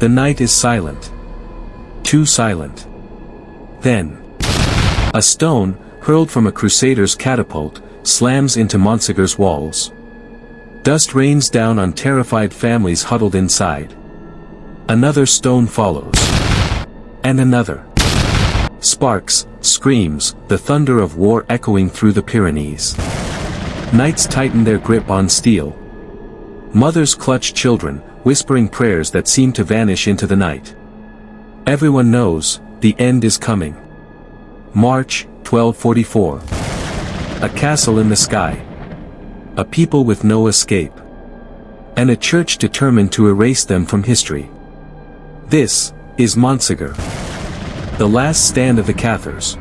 The night is silent. Too silent. Then, a stone, hurled from a crusader's catapult, slams into Montségur's walls. Dust rains down on terrified families huddled inside. Another stone follows. And another. Sparks, screams, the thunder of war echoing through the Pyrenees. Knights tighten their grip on steel. Mothers clutch children, whispering prayers that seem to vanish into the night. Everyone knows, the end is coming. March, 1244. A castle in the sky. A people with no escape. And a church determined to erase them from history. This is Montsegur. The last stand of the Cathars.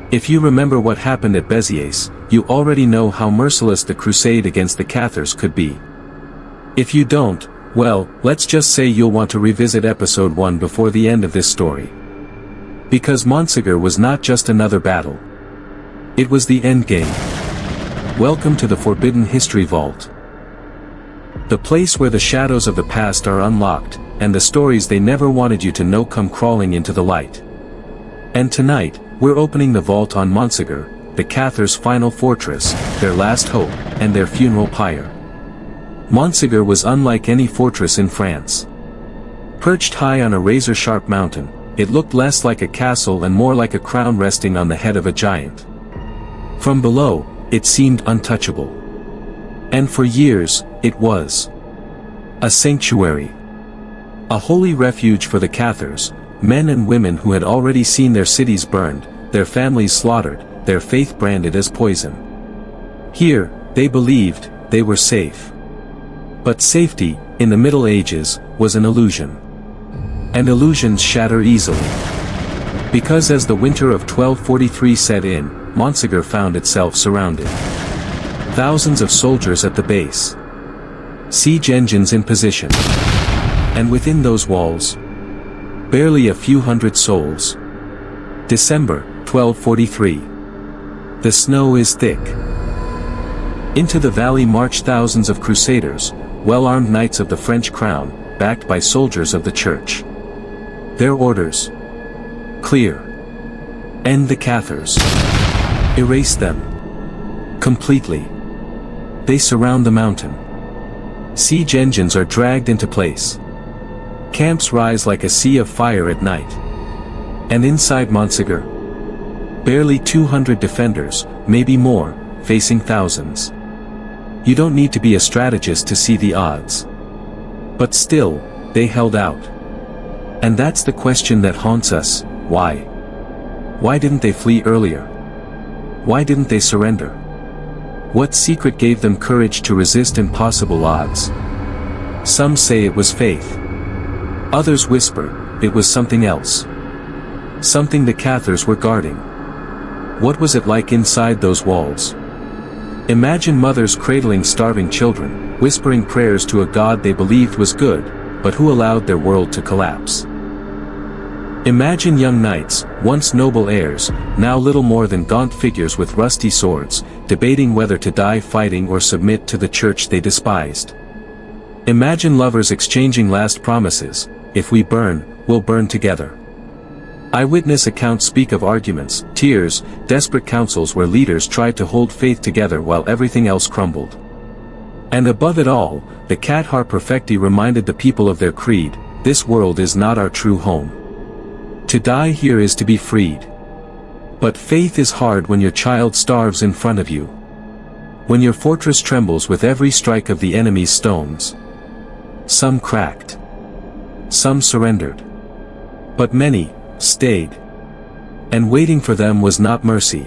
If you remember what happened at Béziers, you already know how merciless the crusade against the Cathars could be. If you don't, well, let's just say you'll want to revisit episode 1 before the end of this story. Because Montsegur was not just another battle. It was the endgame. Welcome to the Forbidden History Vault. The place where the shadows of the past are unlocked, and the stories they never wanted you to know come crawling into the light. And tonight, we're opening the vault on Montsegur, the Cathars' final fortress, their last hope, and their funeral pyre. Montsegur was unlike any fortress in France. Perched high on a razor-sharp mountain, it looked less like a castle and more like a crown resting on the head of a giant. From below, it seemed untouchable. And for years, it was a sanctuary. A holy refuge for the Cathars, men and women who had already seen their cities burned, their families slaughtered, their faith branded as poison. Here, they believed, they were safe. But safety, in the Middle Ages, was an illusion. And illusions shatter easily. Because as the winter of 1243 set in, Montsegur found itself surrounded. Thousands of soldiers at the base. Siege engines in position. And within those walls, barely a few hundred souls. December, 1243. The snow is thick. Into the valley march thousands of crusaders, well-armed knights of the French crown, backed by soldiers of the church. Their orders: clear. End the Cathars. Erase them. Completely. They surround the mountain. Siege engines are dragged into place. Camps rise like a sea of fire at night. And inside Montsegur, barely 200 defenders, maybe more, facing thousands. You don't need to be a strategist to see the odds. But still, they held out. And that's the question that haunts us: why? Why didn't they flee earlier? Why didn't they surrender? What secret gave them courage to resist impossible odds? Some say it was faith. Others whisper, it was something else. Something the Cathars were guarding. What was it like inside those walls? Imagine mothers cradling starving children, whispering prayers to a God they believed was good, but who allowed their world to collapse. Imagine young knights, once noble heirs, now little more than gaunt figures with rusty swords, debating whether to die fighting or submit to the church they despised. Imagine lovers exchanging last promises: if we burn, we'll burn together. Eyewitness accounts speak of arguments, tears, desperate councils where leaders tried to hold faith together while everything else crumbled. And above it all, the Cathar Perfecti reminded the people of their creed: this world is not our true home. To die here is to be freed. But faith is hard when your child starves in front of you. When your fortress trembles with every strike of the enemy's stones. Some cracked. Some surrendered. But many stayed. And waiting for them was not mercy.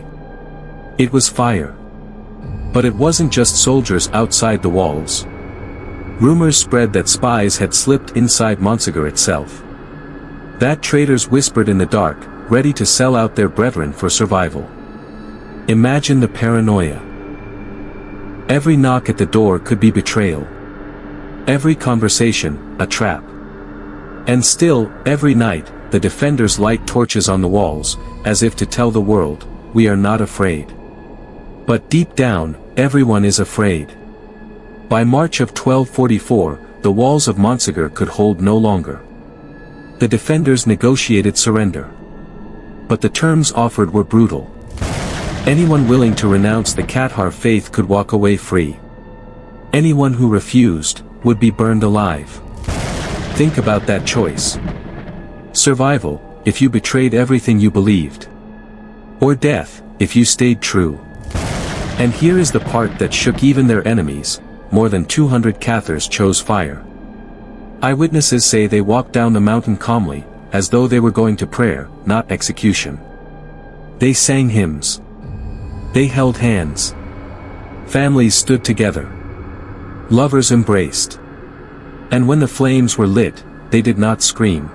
It was fire. But it wasn't just soldiers outside the walls. Rumors spread that spies had slipped inside Montsegur itself. That traitors whispered in the dark, ready to sell out their brethren for survival. Imagine the paranoia. Every knock at the door could be betrayal. Every conversation, a trap. And still, every night, the defenders light torches on the walls, as if to tell the world, we are not afraid. But deep down, everyone is afraid. By March of 1244, the walls of Montsegur could hold no longer. The defenders negotiated surrender. But the terms offered were brutal. Anyone willing to renounce the Cathar faith could walk away free. Anyone who refused would be burned alive. Think about that choice. Survival, if you betrayed everything you believed. Or death, if you stayed true. And here is the part that shook even their enemies: more than 200 Cathars chose fire. Eyewitnesses say they walked down the mountain calmly, as though they were going to prayer, not execution. They sang hymns. They held hands. Families stood together. Lovers embraced. And when the flames were lit, they did not scream.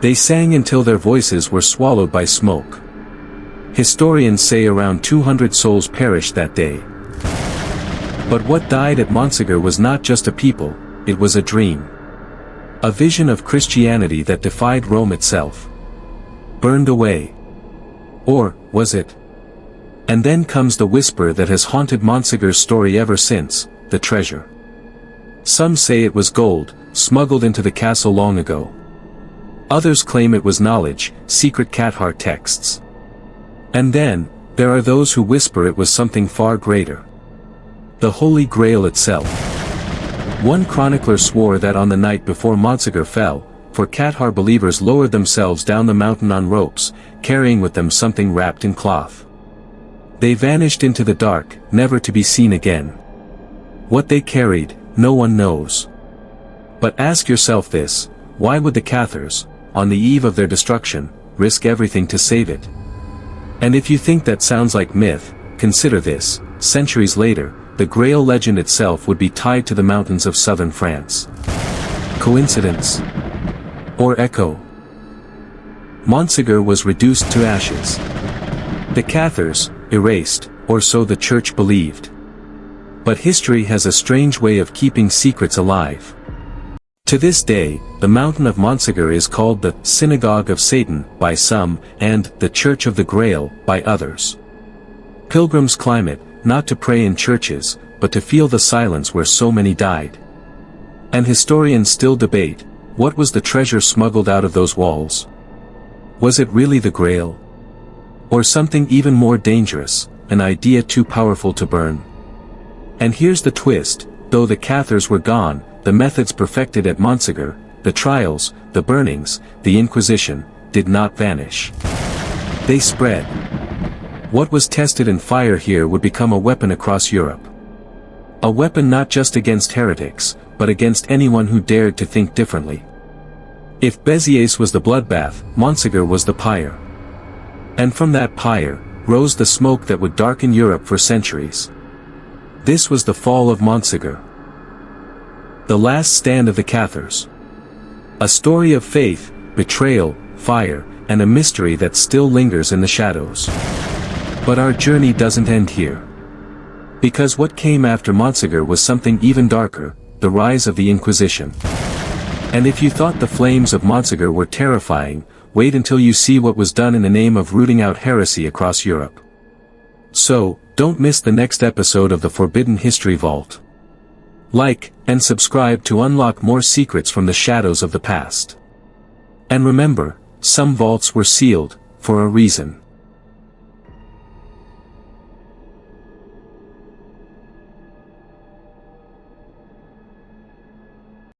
They sang until their voices were swallowed by smoke. Historians say around 200 souls perished that day. But what died at Montsegur was not just a people, it was a dream. A vision of Christianity that defied Rome itself. Burned away. Or, was it? And then comes the whisper that has haunted Montsegur's story ever since: the treasure. Some say it was gold, smuggled into the castle long ago. Others claim it was knowledge, secret Cathar texts. And then, there are those who whisper it was something far greater. The Holy Grail itself. One chronicler swore that on the night before Montsegur fell, for Cathar believers lowered themselves down the mountain on ropes, carrying with them something wrapped in cloth. They vanished into the dark, never to be seen again. What they carried, no one knows. But ask yourself this: why would the Cathars, on the eve of their destruction, risk everything to save it? And if you think that sounds like myth, consider this: centuries later, the Grail legend itself would be tied to the mountains of southern France. Coincidence? Or echo? Montsegur was reduced to ashes. The Cathars, erased, or so the church believed. But history has a strange way of keeping secrets alive. To this day, the mountain of Montsegur is called the Synagogue of Satan by some, and the Church of the Grail by others. Pilgrims climb it, not to pray in churches, but to feel the silence where so many died. And historians still debate: what was the treasure smuggled out of those walls? Was it really the Grail? Or something even more dangerous, an idea too powerful to burn? And here's the twist: though the Cathars were gone, the methods perfected at Montsegur, the trials, the burnings, the Inquisition, did not vanish. They spread. What was tested in fire here would become a weapon across Europe. A weapon not just against heretics, but against anyone who dared to think differently. If Béziers was the bloodbath, Montsegur was the pyre. And from that pyre, rose the smoke that would darken Europe for centuries. This was the fall of Montsegur. The last stand of the Cathars. A story of faith, betrayal, fire, and a mystery that still lingers in the shadows. But our journey doesn't end here. Because what came after Montsegur was something even darker: the rise of the Inquisition. And if you thought the flames of Montsegur were terrifying, wait until you see what was done in the name of rooting out heresy across Europe. So, don't miss the next episode of the Forbidden History Vault. Like, and subscribe to unlock more secrets from the shadows of the past. And remember, some vaults were sealed, for a reason.